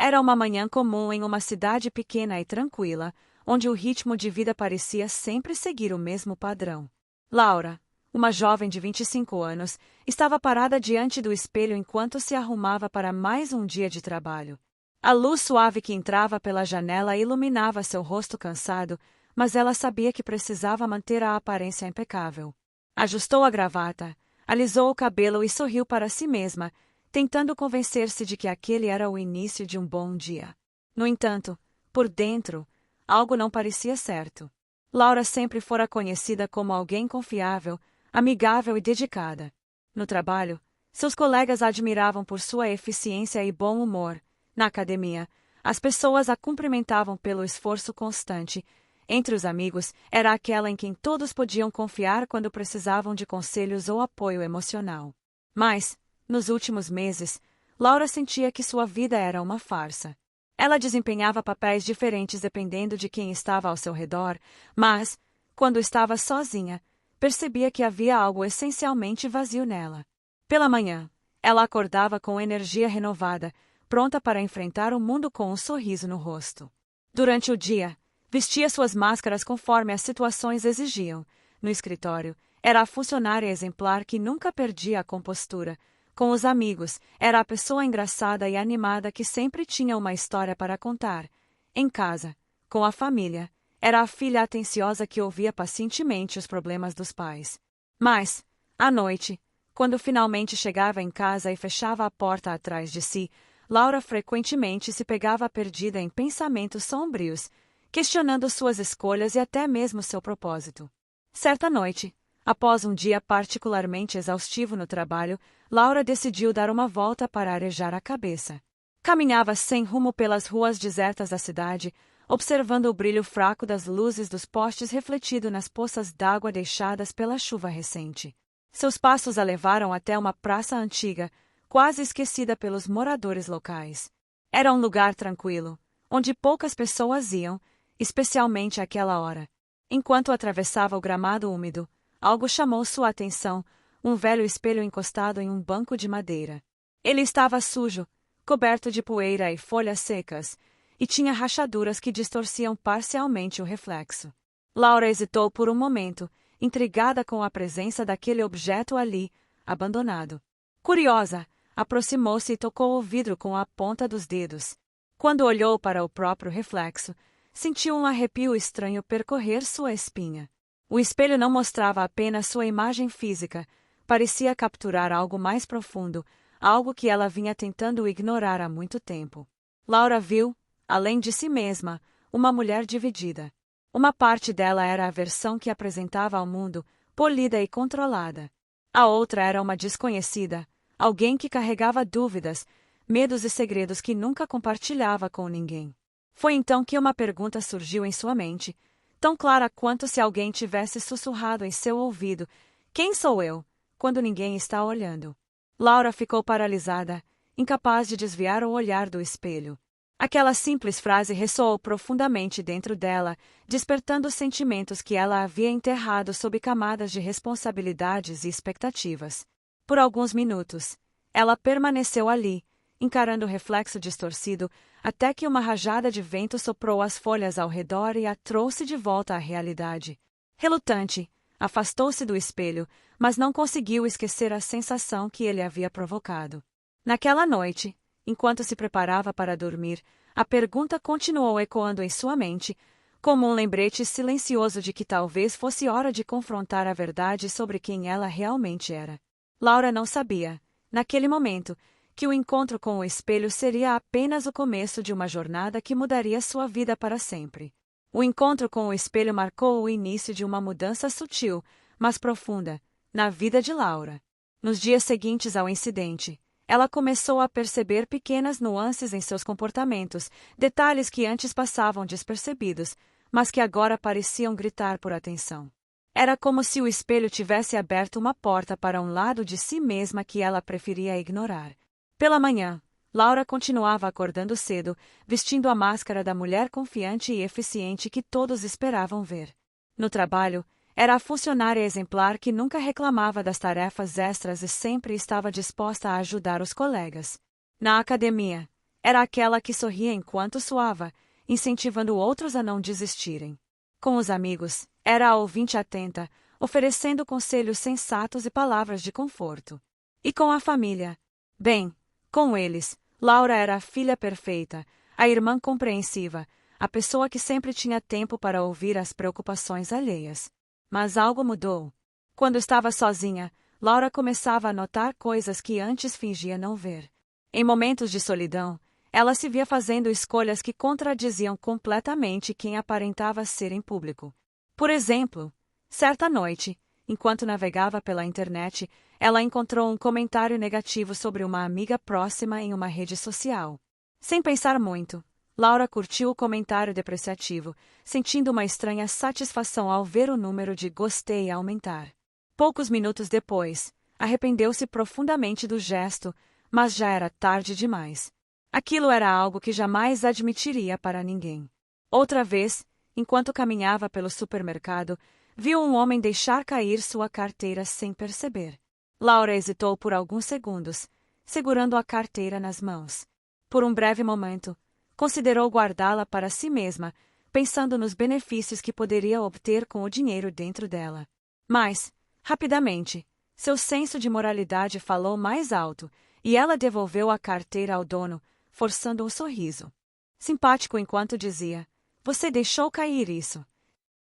Era uma manhã comum em uma cidade pequena e tranquila, onde o ritmo de vida parecia sempre seguir o mesmo padrão. Laura, uma jovem de 25 anos, estava parada diante do espelho enquanto se arrumava para mais um dia de trabalho. A luz suave que entrava pela janela iluminava seu rosto cansado, mas ela sabia que precisava manter a aparência impecável. Ajustou a gravata, alisou o cabelo e sorriu para si mesma, tentando convencer-se de que aquele era o início de um bom dia. No entanto, por dentro, algo não parecia certo. Laura sempre fora conhecida como alguém confiável, amigável e dedicada. No trabalho, seus colegas a admiravam por sua eficiência e bom humor. Na academia, as pessoas a cumprimentavam pelo esforço constante. Entre os amigos, era aquela em quem todos podiam confiar quando precisavam de conselhos ou apoio emocional. Mas, nos últimos meses, Laura sentia que sua vida era uma farsa. Ela desempenhava papéis diferentes dependendo de quem estava ao seu redor, mas, quando estava sozinha, percebia que havia algo essencialmente vazio nela. Pela manhã, ela acordava com energia renovada, pronta para enfrentar o mundo com um sorriso no rosto. Durante o dia, vestia suas máscaras conforme as situações exigiam. No escritório, era a funcionária exemplar que nunca perdia a compostura. Com os amigos, era a pessoa engraçada e animada que sempre tinha uma história para contar. Em casa, com a família, era a filha atenciosa que ouvia pacientemente os problemas dos pais. Mas, à noite, quando finalmente chegava em casa e fechava a porta atrás de si, Laura frequentemente se pegava perdida em pensamentos sombrios, questionando suas escolhas e até mesmo seu propósito. Certa noite, após um dia particularmente exaustivo no trabalho, Laura decidiu dar uma volta para arejar a cabeça. Caminhava sem rumo pelas ruas desertas da cidade, observando o brilho fraco das luzes dos postes refletido nas poças d'água deixadas pela chuva recente. Seus passos a levaram até uma praça antiga, quase esquecida pelos moradores locais. Era um lugar tranquilo, onde poucas pessoas iam, especialmente àquela hora. Enquanto atravessava o gramado úmido, algo chamou sua atenção, um velho espelho encostado em um banco de madeira. Ele estava sujo, coberto de poeira e folhas secas, e tinha rachaduras que distorciam parcialmente o reflexo. Laura hesitou por um momento, intrigada com a presença daquele objeto ali, abandonado. Curiosa, aproximou-se e tocou o vidro com a ponta dos dedos. Quando olhou para o próprio reflexo, sentiu um arrepio estranho percorrer sua espinha. O espelho não mostrava apenas sua imagem física, parecia capturar algo mais profundo, algo que ela vinha tentando ignorar há muito tempo. Laura viu, além de si mesma, uma mulher dividida. Uma parte dela era a versão que apresentava ao mundo, polida e controlada. A outra era uma desconhecida, alguém que carregava dúvidas, medos e segredos que nunca compartilhava com ninguém. Foi então que uma pergunta surgiu em sua mente, tão clara quanto se alguém tivesse sussurrado em seu ouvido: "Quem sou eu?", quando ninguém está olhando. Laura ficou paralisada, incapaz de desviar o olhar do espelho. Aquela simples frase ressoou profundamente dentro dela, despertando sentimentos que ela havia enterrado sob camadas de responsabilidades e expectativas. Por alguns minutos, ela permaneceu ali, encarando o reflexo distorcido, até que uma rajada de vento soprou as folhas ao redor e a trouxe de volta à realidade. Relutante, afastou-se do espelho, mas não conseguiu esquecer a sensação que ele havia provocado. Naquela noite, enquanto se preparava para dormir, a pergunta continuou ecoando em sua mente, como um lembrete silencioso de que talvez fosse hora de confrontar a verdade sobre quem ela realmente era. Laura não sabia, naquele momento, que o encontro com o espelho seria apenas o começo de uma jornada que mudaria sua vida para sempre. O encontro com o espelho marcou o início de uma mudança sutil, mas profunda, na vida de Laura. Nos dias seguintes ao incidente, ela começou a perceber pequenas nuances em seus comportamentos, detalhes que antes passavam despercebidos, mas que agora pareciam gritar por atenção. Era como se o espelho tivesse aberto uma porta para um lado de si mesma que ela preferia ignorar. Pela manhã, Laura continuava acordando cedo, vestindo a máscara da mulher confiante e eficiente que todos esperavam ver. No trabalho, era a funcionária exemplar que nunca reclamava das tarefas extras e sempre estava disposta a ajudar os colegas. Na academia, Era aquela que sorria enquanto suava, incentivando outros a não desistirem. Com os amigos, era a ouvinte atenta, oferecendo conselhos sensatos e palavras de conforto. E com a família? Bem, com eles, Laura era a filha perfeita, a irmã compreensiva, a pessoa que sempre tinha tempo para ouvir as preocupações alheias. Mas algo mudou. Quando estava sozinha, Laura começava a notar coisas que antes fingia não ver. Em momentos de solidão, ela se via fazendo escolhas que contradiziam completamente quem aparentava ser em público. Por exemplo, certa noite, enquanto navegava pela internet, ela encontrou um comentário negativo sobre uma amiga próxima em uma rede social. Sem pensar muito, Laura curtiu o comentário depreciativo, sentindo uma estranha satisfação ao ver o número de gostei aumentar. Poucos minutos depois, arrependeu-se profundamente do gesto, mas já era tarde demais. Aquilo era algo que jamais admitiria para ninguém. Outra vez, enquanto caminhava pelo supermercado, viu um homem deixar cair sua carteira sem perceber. Laura hesitou por alguns segundos, segurando a carteira nas mãos. Por um breve momento, considerou guardá-la para si mesma, pensando nos benefícios que poderia obter com o dinheiro dentro dela. Mas, rapidamente, seu senso de moralidade falou mais alto, e ela devolveu a carteira ao dono, forçando um sorriso. Simpático enquanto dizia: "Você deixou cair isso."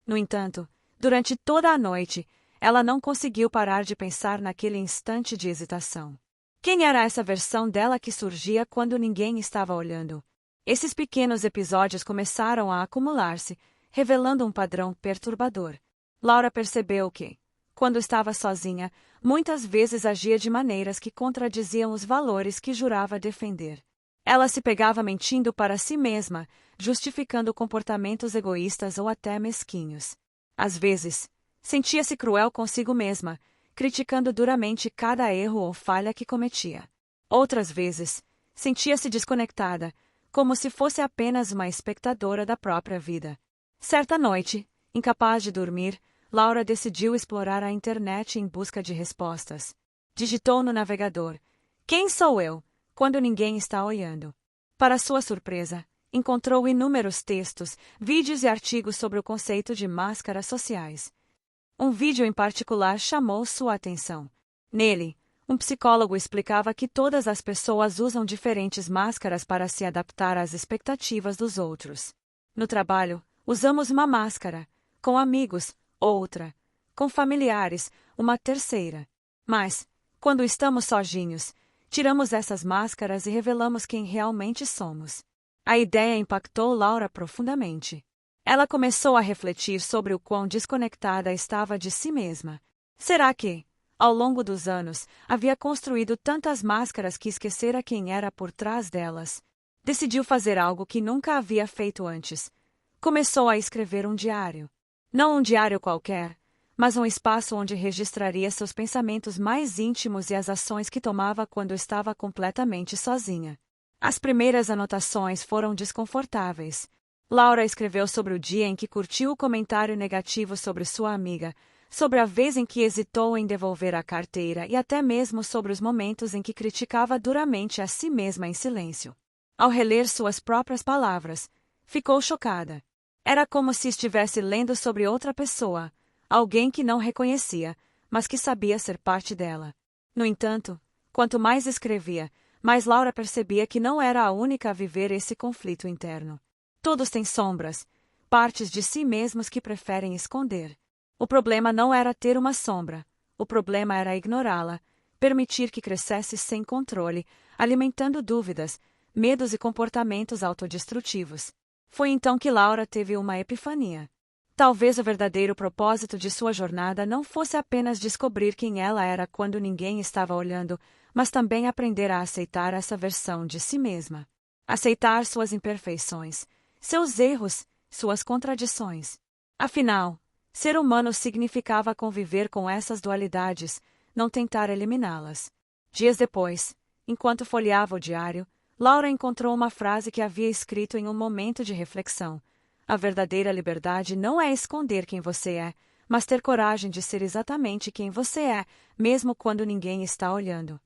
No entanto, durante toda a noite, ela não conseguiu parar de pensar naquele instante de hesitação. Quem era essa versão dela que surgia quando ninguém estava olhando? Esses pequenos episódios começaram a acumular-se, revelando um padrão perturbador. Laura percebeu que, quando estava sozinha, muitas vezes agia de maneiras que contradiziam os valores que jurava defender. Ela se pegava mentindo para si mesma, justificando comportamentos egoístas ou até mesquinhos. Às vezes, sentia-se cruel consigo mesma, criticando duramente cada erro ou falha que cometia. Outras vezes, sentia-se desconectada, como se fosse apenas uma espectadora da própria vida. Certa noite, incapaz de dormir, Laura decidiu explorar a internet em busca de respostas. Digitou no navegador: "Quem sou eu?" quando ninguém está olhando. Para sua surpresa, encontrou inúmeros textos, vídeos e artigos sobre o conceito de máscaras sociais. Um vídeo em particular chamou sua atenção. Nele, um psicólogo explicava que todas as pessoas usam diferentes máscaras para se adaptar às expectativas dos outros. No trabalho, usamos uma máscara, com amigos, outra, com familiares, uma terceira. Mas, quando estamos sozinhos, tiramos essas máscaras e revelamos quem realmente somos. A ideia impactou Laura profundamente. Ela começou a refletir sobre o quão desconectada estava de si mesma. Será que, ao longo dos anos, havia construído tantas máscaras que esquecera quem era por trás delas? Decidiu fazer algo que nunca havia feito antes. Começou a escrever um diário. Não um diário qualquer, mas um espaço onde registraria seus pensamentos mais íntimos e as ações que tomava quando estava completamente sozinha. As primeiras anotações foram desconfortáveis. Laura escreveu sobre o dia em que curtiu o comentário negativo sobre sua amiga, sobre a vez em que hesitou em devolver a carteira e até mesmo sobre os momentos em que criticava duramente a si mesma em silêncio. Ao reler suas próprias palavras, ficou chocada. Era como se estivesse lendo sobre outra pessoa, alguém que não reconhecia, mas que sabia ser parte dela. No entanto, quanto mais escrevia, mais Laura percebia que não era a única a viver esse conflito interno. Todos têm sombras, partes de si mesmos que preferem esconder. O problema não era ter uma sombra, o problema era ignorá-la, permitir que crescesse sem controle, alimentando dúvidas, medos e comportamentos autodestrutivos. Foi então que Laura teve uma epifania. Talvez o verdadeiro propósito de sua jornada não fosse apenas descobrir quem ela era quando ninguém estava olhando, mas também aprender a aceitar essa versão de si mesma. Aceitar suas imperfeições, seus erros, suas contradições. Afinal, ser humano significava conviver com essas dualidades, não tentar eliminá-las. Dias depois, enquanto folheava o diário, Laura encontrou uma frase que havia escrito em um momento de reflexão. A verdadeira liberdade não é esconder quem você é, mas ter coragem de ser exatamente quem você é, mesmo quando ninguém está olhando.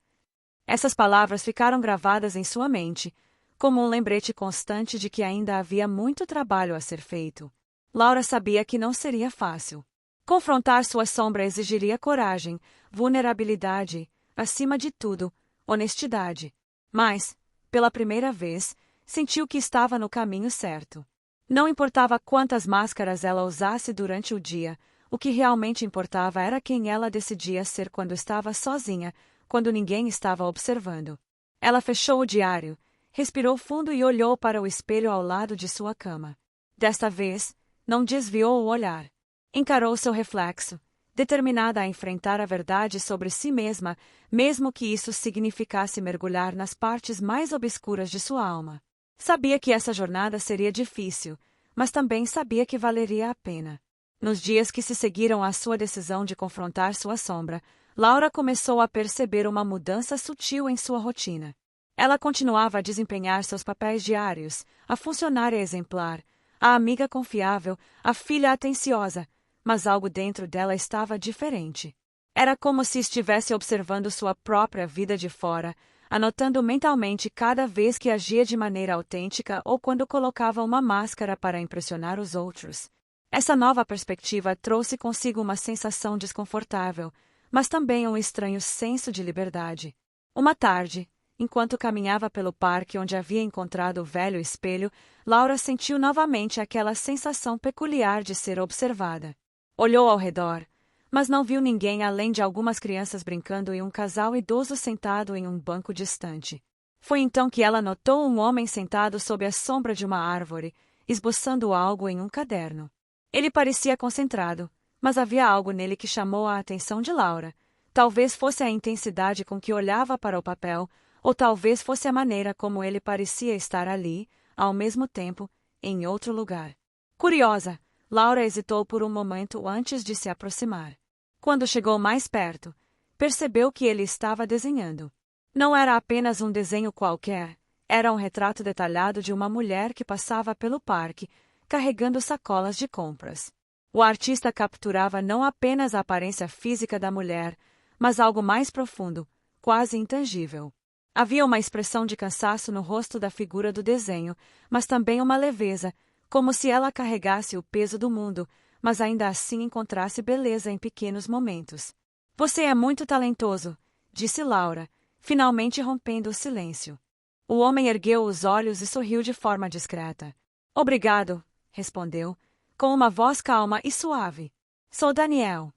Essas palavras ficaram gravadas em sua mente, como um lembrete constante de que ainda havia muito trabalho a ser feito. Laura sabia que não seria fácil. Confrontar sua sombra exigiria coragem, vulnerabilidade, acima de tudo, honestidade. Mas, pela primeira vez, sentiu que estava no caminho certo. Não importava quantas máscaras ela usasse durante o dia, o que realmente importava era quem ela decidia ser quando estava sozinha, quando ninguém estava observando. Ela fechou o diário, respirou fundo e olhou para o espelho ao lado de sua cama. Desta vez, não desviou o olhar. Encarou seu reflexo, determinada a enfrentar a verdade sobre si mesma, mesmo que isso significasse mergulhar nas partes mais obscuras de sua alma. Sabia que essa jornada seria difícil, mas também sabia que valeria a pena. Nos dias que se seguiram à sua decisão de confrontar sua sombra, Laura começou a perceber uma mudança sutil em sua rotina. Ela continuava a desempenhar seus papéis diários, a funcionária exemplar, a amiga confiável, a filha atenciosa, mas algo dentro dela estava diferente. Era como se estivesse observando sua própria vida de fora, anotando mentalmente cada vez que agia de maneira autêntica ou quando colocava uma máscara para impressionar os outros. Essa nova perspectiva trouxe consigo uma sensação desconfortável, mas também um estranho senso de liberdade. Uma tarde, enquanto caminhava pelo parque onde havia encontrado o velho espelho, Laura sentiu novamente aquela sensação peculiar de ser observada. Olhou ao redor, mas não viu ninguém além de algumas crianças brincando e um casal idoso sentado em um banco distante. Foi então que ela notou um homem sentado sob a sombra de uma árvore, esboçando algo em um caderno. Ele parecia concentrado, mas havia algo nele que chamou a atenção de Laura. Talvez fosse a intensidade com que olhava para o papel, ou talvez fosse a maneira como ele parecia estar ali, ao mesmo tempo, em outro lugar. Curiosa, Laura hesitou por um momento antes de se aproximar. Quando chegou mais perto, percebeu que ele estava desenhando. Não era apenas um desenho qualquer, era um retrato detalhado de uma mulher que passava pelo parque, carregando sacolas de compras. O artista capturava não apenas a aparência física da mulher, mas algo mais profundo, quase intangível. Havia uma expressão de cansaço no rosto da figura do desenho, mas também uma leveza, como se ela carregasse o peso do mundo, mas ainda assim encontrasse beleza em pequenos momentos. Você é muito talentoso, disse Laura, finalmente rompendo o silêncio. O homem ergueu os olhos e sorriu de forma discreta. Obrigado, respondeu, com uma voz calma e suave. Sou Daniel.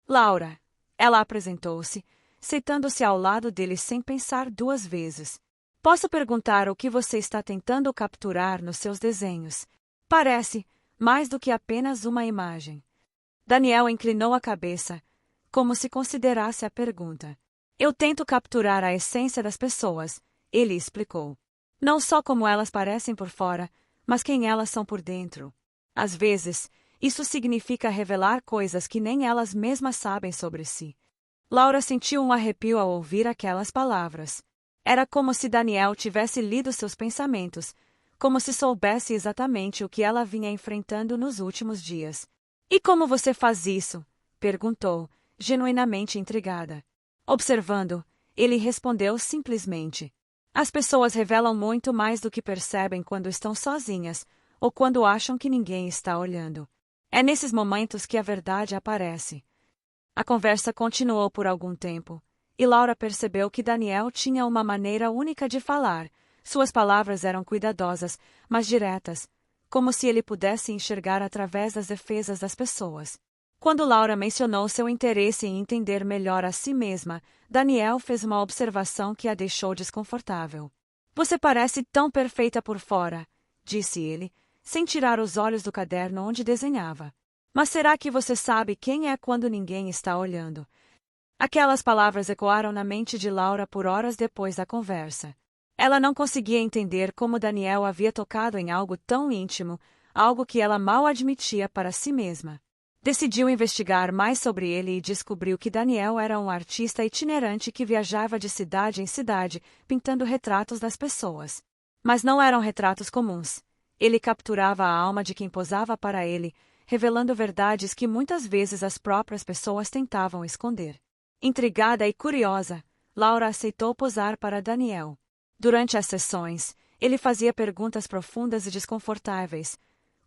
Laura. Ela apresentou-se, sentando-se ao lado dele sem pensar duas vezes. Posso perguntar o que você está tentando capturar nos seus desenhos? Parece mais do que apenas uma imagem. Daniel inclinou a cabeça, como se considerasse a pergunta. Eu tento capturar a essência das pessoas, ele explicou. Não só como elas parecem por fora, mas quem elas são por dentro. Às vezes, isso significa revelar coisas que nem elas mesmas sabem sobre si. Laura sentiu um arrepio ao ouvir aquelas palavras. Era como se Daniel tivesse lido seus pensamentos, como se soubesse exatamente o que ela vinha enfrentando nos últimos dias. E como você faz isso? Perguntou, genuinamente intrigada. Observando, ele respondeu simplesmente. As pessoas revelam muito mais do que percebem quando estão sozinhas, ou quando acham que ninguém está olhando. É nesses momentos que a verdade aparece. A conversa continuou por algum tempo, e Laura percebeu que Daniel tinha uma maneira única de falar. Suas palavras eram cuidadosas, mas diretas, como se ele pudesse enxergar através das defesas das pessoas. Quando Laura mencionou seu interesse em entender melhor a si mesma, Daniel fez uma observação que a deixou desconfortável. Você parece tão perfeita por fora, disse ele, sem tirar os olhos do caderno onde desenhava. Mas será que você sabe quem é quando ninguém está olhando? Aquelas palavras ecoaram na mente de Laura por horas depois da conversa. Ela não conseguia entender como Daniel havia tocado em algo tão íntimo, algo que ela mal admitia para si mesma. Decidiu investigar mais sobre ele e descobriu que Daniel era um artista itinerante que viajava de cidade em cidade, pintando retratos das pessoas. Mas não eram retratos comuns. Ele capturava a alma de quem posava para ele, revelando verdades que muitas vezes as próprias pessoas tentavam esconder. Intrigada e curiosa, Laura aceitou posar para Daniel. Durante as sessões, Ele fazia perguntas profundas e desconfortáveis,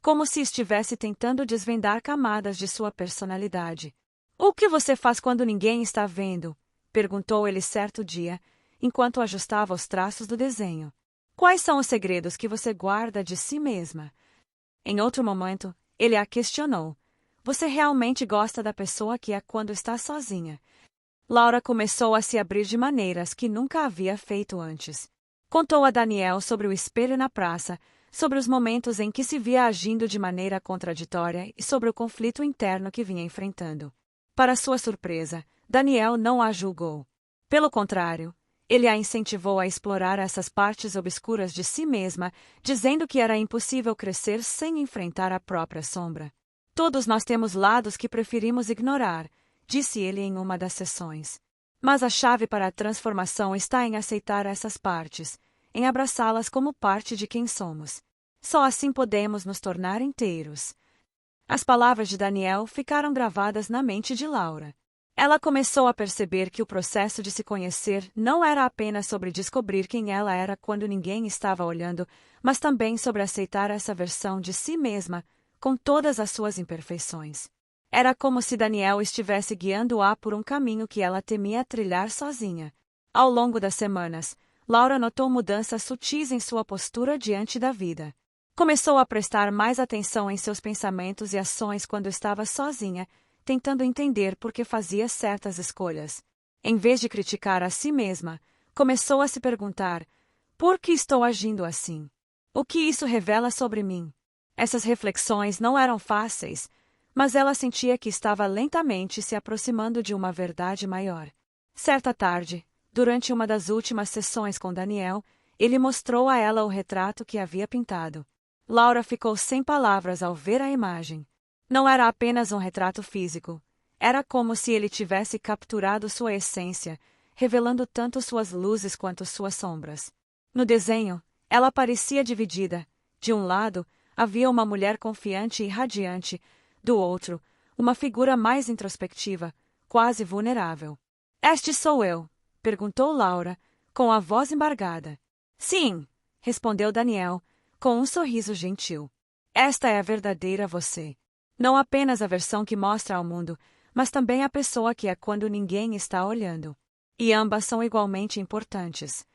como se estivesse tentando desvendar camadas de sua personalidade. O que você faz quando ninguém está vendo? Perguntou ele certo dia, enquanto ajustava os traços do desenho. Quais são os segredos que você guarda de si mesma? Em outro momento, ele a questionou. Você realmente gosta da pessoa que é quando está sozinha? Laura começou a se abrir de maneiras que nunca havia feito antes. Contou a Daniel sobre o espelho na praça, sobre os momentos em que se via agindo de maneira contraditória e sobre o conflito interno que vinha enfrentando. Para sua surpresa, Daniel não a julgou. Pelo contrário, ele a incentivou a explorar essas partes obscuras de si mesma, dizendo que era impossível crescer sem enfrentar a própria sombra. Todos nós temos lados que preferimos ignorar, disse ele em uma das sessões. Mas a chave para a transformação está em aceitar essas partes, em abraçá-las como parte de quem somos. Só assim podemos nos tornar inteiros. As palavras de Daniel ficaram gravadas na mente de Laura. Ela começou a perceber que o processo de se conhecer não era apenas sobre descobrir quem ela era quando ninguém estava olhando, mas também sobre aceitar essa versão de si mesma, com todas as suas imperfeições. Era como se Daniel estivesse guiando-a por um caminho que ela temia trilhar sozinha. Ao longo das semanas, Laura notou mudanças sutis em sua postura diante da vida. Começou a prestar mais atenção em seus pensamentos e ações quando estava sozinha, tentando entender por que fazia certas escolhas. Em vez de criticar a si mesma, começou a se perguntar: por que estou agindo assim? O que isso revela sobre mim? Essas reflexões não eram fáceis, mas ela sentia que estava lentamente se aproximando de uma verdade maior. Certa tarde, durante uma das últimas sessões com Daniel, ele mostrou a ela o retrato que havia pintado. Laura ficou sem palavras ao ver a imagem. Não era apenas um retrato físico. Era como se ele tivesse capturado sua essência, revelando tanto suas luzes quanto suas sombras. No desenho, ela parecia dividida. De um lado, havia uma mulher confiante e radiante. Do outro, uma figura mais introspectiva, quase vulnerável. Este sou eu? Perguntou Laura, com a voz embargada. Sim, respondeu Daniel, com um sorriso gentil. Esta é a verdadeira você. Não apenas a versão que mostra ao mundo, mas também a pessoa que é quando ninguém está olhando. E ambas são igualmente importantes.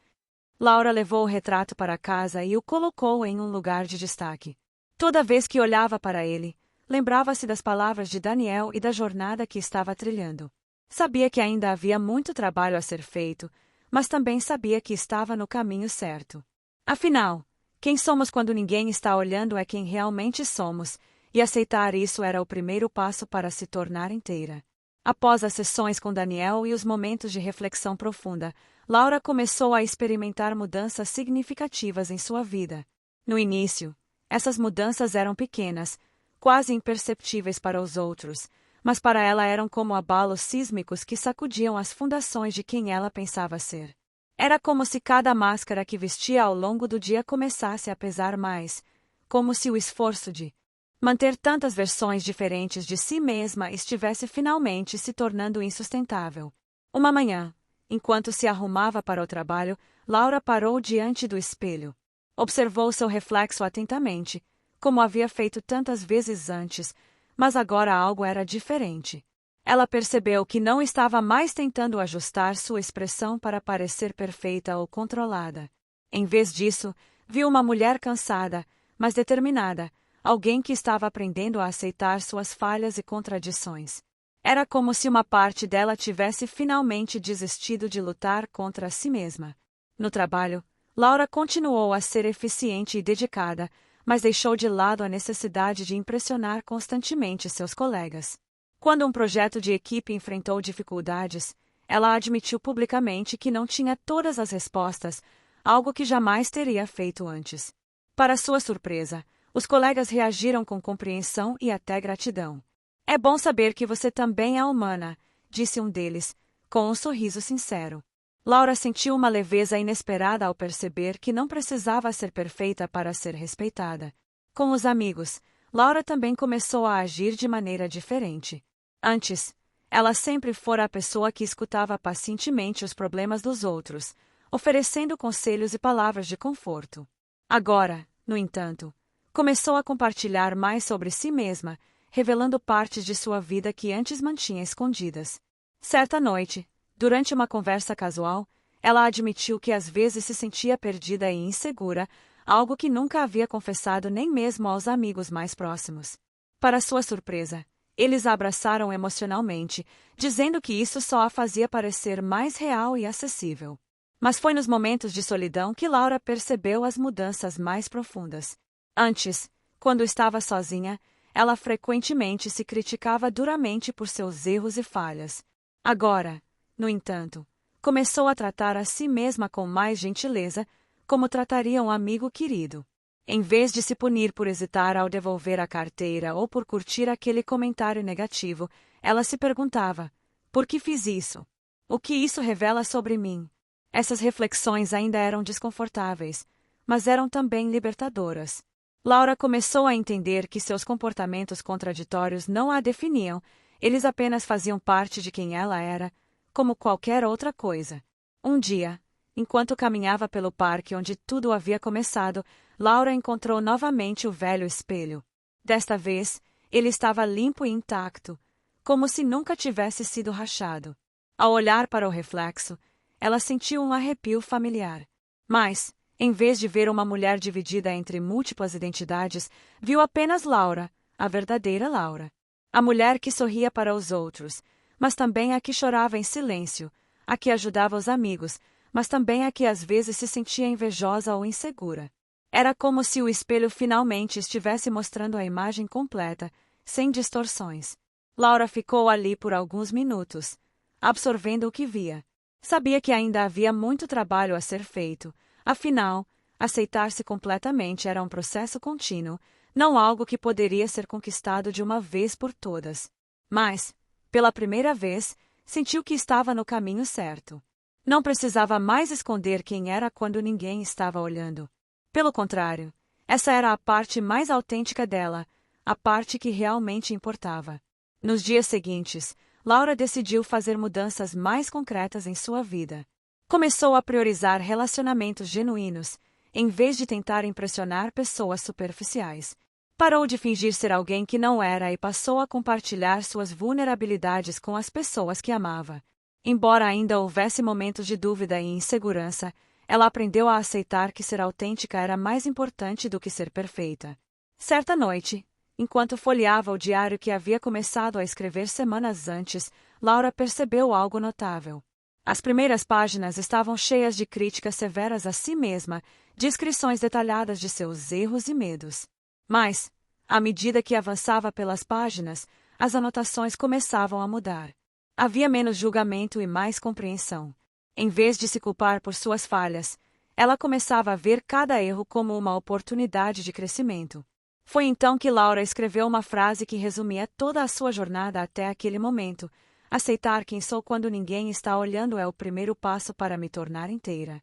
Laura levou o retrato para casa e o colocou em um lugar de destaque. Toda vez que olhava para ele, lembrava-se das palavras de Daniel e da jornada que estava trilhando. Sabia que ainda havia muito trabalho a ser feito, mas também sabia que estava no caminho certo. Afinal, quem somos quando ninguém está olhando é quem realmente somos, e aceitar isso era o primeiro passo para se tornar inteira. Após as sessões com Daniel e os momentos de reflexão profunda, Laura começou a experimentar mudanças significativas em sua vida. No início, essas mudanças eram pequenas, quase imperceptíveis para os outros, mas para ela eram como abalos sísmicos que sacudiam as fundações de quem ela pensava ser. Era como se cada máscara que vestia ao longo do dia começasse a pesar mais, como se o esforço de manter tantas versões diferentes de si mesma estivesse finalmente se tornando insustentável. Uma manhã, enquanto se arrumava para o trabalho, Laura parou diante do espelho. Observou seu reflexo atentamente, como havia feito tantas vezes antes, mas agora algo era diferente. Ela percebeu que não estava mais tentando ajustar sua expressão para parecer perfeita ou controlada. Em vez disso, viu uma mulher cansada, mas determinada, alguém que estava aprendendo a aceitar suas falhas e contradições. Era como se uma parte dela tivesse finalmente desistido de lutar contra si mesma. No trabalho, Laura continuou a ser eficiente e dedicada, mas deixou de lado a necessidade de impressionar constantemente seus colegas. Quando um projeto de equipe enfrentou dificuldades, ela admitiu publicamente que não tinha todas as respostas, algo que jamais teria feito antes. Para sua surpresa, os colegas reagiram com compreensão e até gratidão. É bom saber que você também é humana, disse um deles, com um sorriso sincero. Laura sentiu uma leveza inesperada ao perceber que não precisava ser perfeita para ser respeitada. Com os amigos, Laura também começou a agir de maneira diferente. Antes, ela sempre fora a pessoa que escutava pacientemente os problemas dos outros, oferecendo conselhos e palavras de conforto. Agora, no entanto, começou a compartilhar mais sobre si mesma, revelando partes de sua vida que antes mantinha escondidas. Certa noite, durante uma conversa casual, ela admitiu que às vezes se sentia perdida e insegura, algo que nunca havia confessado nem mesmo aos amigos mais próximos. Para sua surpresa, eles a abraçaram emocionalmente, dizendo que isso só a fazia parecer mais real e acessível. Mas foi nos momentos de solidão que Laura percebeu as mudanças mais profundas. Antes, quando estava sozinha, ela frequentemente se criticava duramente por seus erros e falhas. Agora, no entanto, começou a tratar a si mesma com mais gentileza, como trataria um amigo querido. Em vez de se punir por hesitar ao devolver a carteira ou por curtir aquele comentário negativo, ela se perguntava: por que fiz isso? O que isso revela sobre mim? Essas reflexões ainda eram desconfortáveis, mas eram também libertadoras. Laura começou a entender que seus comportamentos contraditórios não a definiam, eles apenas faziam parte de quem ela era, como qualquer outra coisa. Um dia, enquanto caminhava pelo parque onde tudo havia começado, Laura encontrou novamente o velho espelho. Desta vez, ele estava limpo e intacto, como se nunca tivesse sido rachado. Ao olhar para o reflexo, ela sentiu um arrepio familiar. Mas, em vez de ver uma mulher dividida entre múltiplas identidades, viu apenas Laura, a verdadeira Laura. A mulher que sorria para os outros, mas também a que chorava em silêncio, a que ajudava os amigos, mas também a que às vezes se sentia invejosa ou insegura. Era como se o espelho finalmente estivesse mostrando a imagem completa, sem distorções. Laura ficou ali por alguns minutos, absorvendo o que via. Sabia que ainda havia muito trabalho a ser feito, afinal, aceitar-se completamente era um processo contínuo, não algo que poderia ser conquistado de uma vez por todas. Mas, pela primeira vez, sentiu que estava no caminho certo. Não precisava mais esconder quem era quando ninguém estava olhando. Pelo contrário, essa era a parte mais autêntica dela, a parte que realmente importava. Nos dias seguintes, Laura decidiu fazer mudanças mais concretas em sua vida. Começou a priorizar relacionamentos genuínos, em vez de tentar impressionar pessoas superficiais. Parou de fingir ser alguém que não era e passou a compartilhar suas vulnerabilidades com as pessoas que amava. Embora ainda houvesse momentos de dúvida e insegurança, ela aprendeu a aceitar que ser autêntica era mais importante do que ser perfeita. Certa noite, enquanto folheava o diário que havia começado a escrever semanas antes, Laura percebeu algo notável. As primeiras páginas estavam cheias de críticas severas a si mesma, descrições detalhadas de seus erros e medos. Mas, à medida que avançava pelas páginas, as anotações começavam a mudar. Havia menos julgamento e mais compreensão. Em vez de se culpar por suas falhas, ela começava a ver cada erro como uma oportunidade de crescimento. Foi então que Laura escreveu uma frase que resumia toda a sua jornada até aquele momento: aceitar quem sou quando ninguém está olhando é o primeiro passo para me tornar inteira.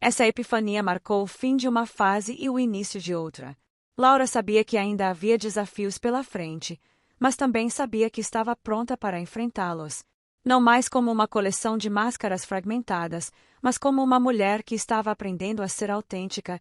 Essa epifania marcou o fim de uma fase e o início de outra. Laura sabia que ainda havia desafios pela frente, mas também sabia que estava pronta para enfrentá-los. Não mais como uma coleção de máscaras fragmentadas, mas como uma mulher que estava aprendendo a ser autêntica,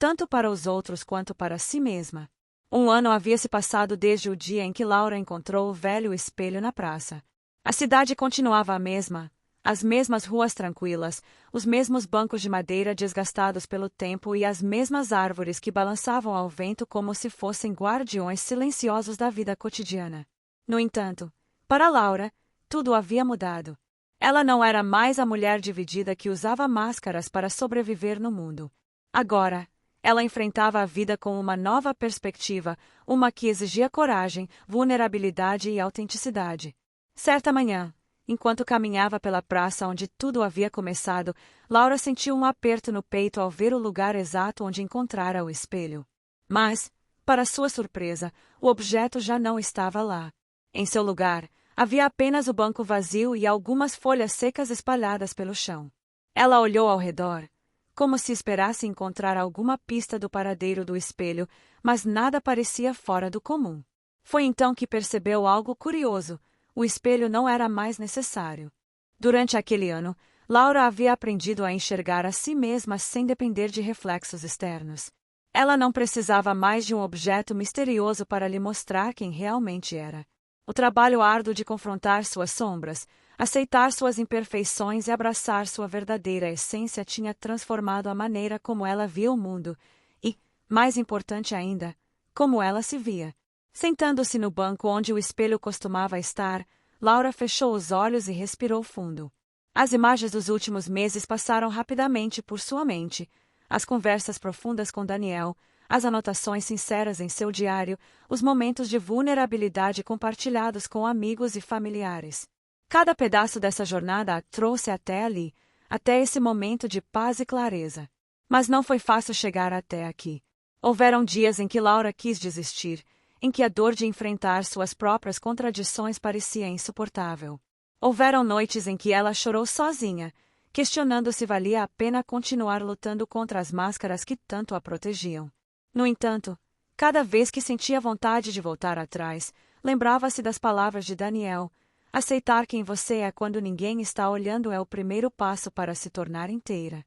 tanto para os outros quanto para si mesma. Um ano havia se passado desde o dia em que Laura encontrou o velho espelho na praça. A cidade continuava a mesma, as mesmas ruas tranquilas, os mesmos bancos de madeira desgastados pelo tempo e as mesmas árvores que balançavam ao vento como se fossem guardiões silenciosos da vida cotidiana. No entanto, para Laura, tudo havia mudado. Ela não era mais a mulher dividida que usava máscaras para sobreviver no mundo. Agora, ela enfrentava a vida com uma nova perspectiva, uma que exigia coragem, vulnerabilidade e autenticidade. Certa manhã, enquanto caminhava pela praça onde tudo havia começado, Laura sentiu um aperto no peito ao ver o lugar exato onde encontrara o espelho. Mas, para sua surpresa, o objeto já não estava lá. Em seu lugar, havia apenas o banco vazio e algumas folhas secas espalhadas pelo chão. Ela olhou ao redor, como se esperasse encontrar alguma pista do paradeiro do espelho, mas nada parecia fora do comum. Foi então que percebeu algo curioso: o espelho não era mais necessário. Durante aquele ano, Laura havia aprendido a enxergar a si mesma sem depender de reflexos externos. Ela não precisava mais de um objeto misterioso para lhe mostrar quem realmente era. O trabalho árduo de confrontar suas sombras, aceitar suas imperfeições e abraçar sua verdadeira essência tinha transformado a maneira como ela via o mundo e, mais importante ainda, como ela se via. Sentando-se no banco onde o espelho costumava estar, Laura fechou os olhos e respirou fundo. As imagens dos últimos meses passaram rapidamente por sua mente. As conversas profundas com Daniel, as anotações sinceras em seu diário, os momentos de vulnerabilidade compartilhados com amigos e familiares. Cada pedaço dessa jornada a trouxe até ali, até esse momento de paz e clareza. Mas não foi fácil chegar até aqui. Houveram dias em que Laura quis desistir, em que a dor de enfrentar suas próprias contradições parecia insuportável. Houveram noites em que ela chorou sozinha, questionando se valia a pena continuar lutando contra as máscaras que tanto a protegiam. No entanto, cada vez que sentia vontade de voltar atrás, lembrava-se das palavras de Daniel: aceitar quem você é quando ninguém está olhando é o primeiro passo para se tornar inteira.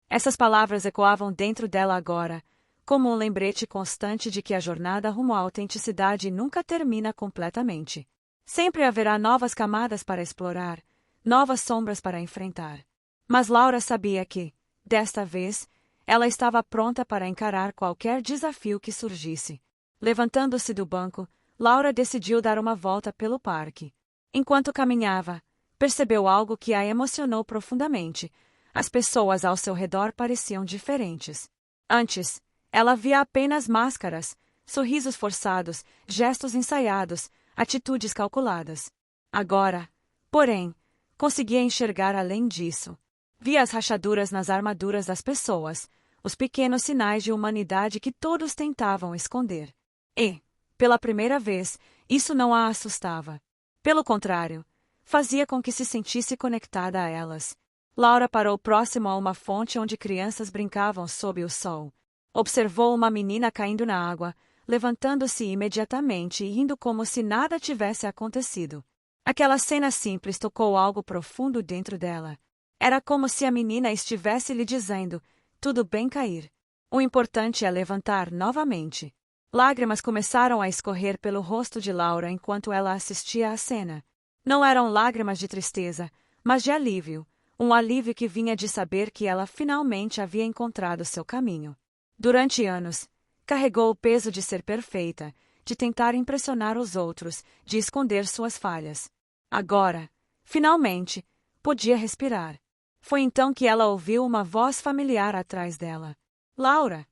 Essas palavras ecoavam dentro dela agora, como um lembrete constante de que a jornada rumo à autenticidade nunca termina completamente. Sempre haverá novas camadas para explorar, novas sombras para enfrentar. Mas Laura sabia que, desta vez, ela estava pronta para encarar qualquer desafio que surgisse. Levantando-se do banco, Laura decidiu dar uma volta pelo parque. Enquanto caminhava, percebeu algo que a emocionou profundamente. As pessoas ao seu redor pareciam diferentes. Antes, ela via apenas máscaras, sorrisos forçados, gestos ensaiados, atitudes calculadas. Agora, porém, conseguia enxergar além disso. Via as rachaduras nas armaduras das pessoas, os pequenos sinais de humanidade que todos tentavam esconder. E, pela primeira vez, isso não a assustava. Pelo contrário, fazia com que se sentisse conectada a elas. Laura parou próximo a uma fonte onde crianças brincavam sob o sol. Observou uma menina caindo na água, levantando-se imediatamente e rindo como se nada tivesse acontecido. Aquela cena simples tocou algo profundo dentro dela. Era como se a menina estivesse lhe dizendo: tudo bem cair. O importante é levantar novamente. Lágrimas começaram a escorrer pelo rosto de Laura enquanto ela assistia à cena. Não eram lágrimas de tristeza, mas de alívio, um alívio que vinha de saber que ela finalmente havia encontrado seu caminho. Durante anos, carregou o peso de ser perfeita, de tentar impressionar os outros, de esconder suas falhas. Agora, finalmente, podia respirar. Foi então que ela ouviu uma voz familiar atrás dela. Laura!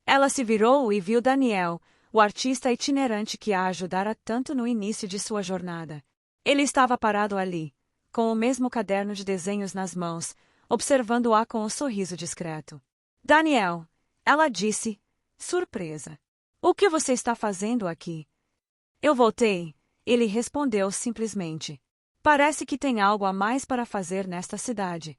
Ela se virou e viu Daniel, o artista itinerante que a ajudara tanto no início de sua jornada. Ele estava parado ali, com o mesmo caderno de desenhos nas mãos, observando-a com um sorriso discreto. Daniel! Ela disse, surpresa. O que você está fazendo aqui? Eu voltei, ele respondeu simplesmente. Parece que tem algo a mais para fazer nesta cidade.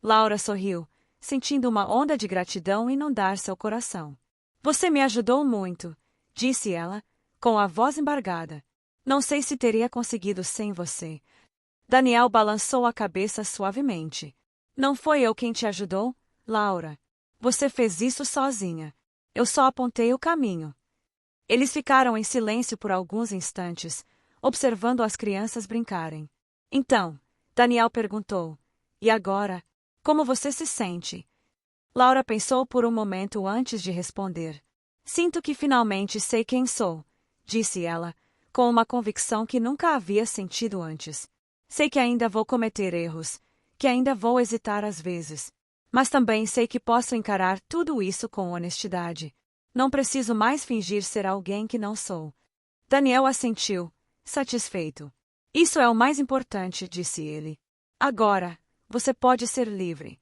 Laura sorriu, sentindo uma onda de gratidão inundar seu coração. Você me ajudou muito, disse ela, com a voz embargada. Não sei se teria conseguido sem você. Daniel balançou a cabeça suavemente. Não foi eu quem te ajudou, Laura. Você fez isso sozinha. Eu só apontei o caminho. Eles ficaram em silêncio por alguns instantes, observando as crianças brincarem. Então, Daniel perguntou, e agora, como você se sente? Laura pensou por um momento antes de responder. Sinto que finalmente sei quem sou, disse ela, com uma convicção que nunca havia sentido antes. Sei que ainda vou cometer erros, que ainda vou hesitar às vezes. Mas também sei que posso encarar tudo isso com honestidade. Não preciso mais fingir ser alguém que não sou. Daniel assentiu, satisfeito. Isso é o mais importante, disse ele. Agora, você pode ser livre.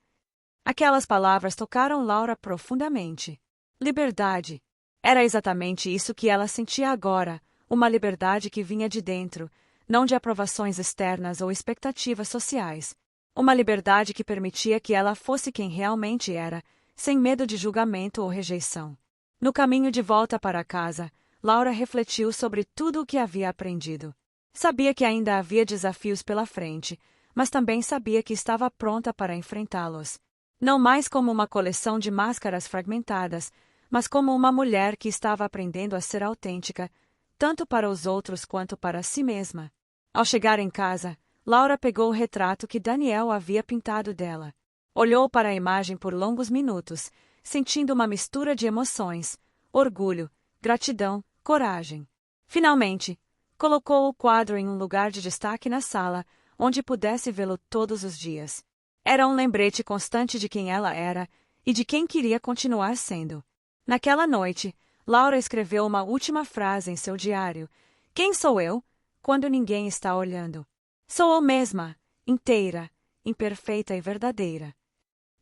Aquelas palavras tocaram Laura profundamente. Liberdade. Era exatamente isso que ela sentia agora, uma liberdade que vinha de dentro, não de aprovações externas ou expectativas sociais. Uma liberdade que permitia que ela fosse quem realmente era, sem medo de julgamento ou rejeição. No caminho de volta para casa, Laura refletiu sobre tudo o que havia aprendido. Sabia que ainda havia desafios pela frente, mas também sabia que estava pronta para enfrentá-los. Não mais como uma coleção de máscaras fragmentadas, mas como uma mulher que estava aprendendo a ser autêntica, tanto para os outros quanto para si mesma. Ao chegar em casa, Laura pegou o retrato que Daniel havia pintado dela. Olhou para a imagem por longos minutos, sentindo uma mistura de emoções: orgulho, gratidão, coragem. Finalmente, colocou o quadro em um lugar de destaque na sala, onde pudesse vê-lo todos os dias. Era um lembrete constante de quem ela era e de quem queria continuar sendo. Naquela noite, Laura escreveu uma última frase em seu diário: "Quem sou eu, quando ninguém está olhando? Sou eu mesma, inteira, imperfeita e verdadeira."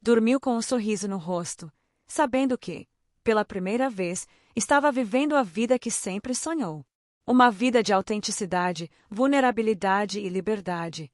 Dormiu com um sorriso no rosto, sabendo que, pela primeira vez, estava vivendo a vida que sempre sonhou. Uma vida de autenticidade, vulnerabilidade e liberdade.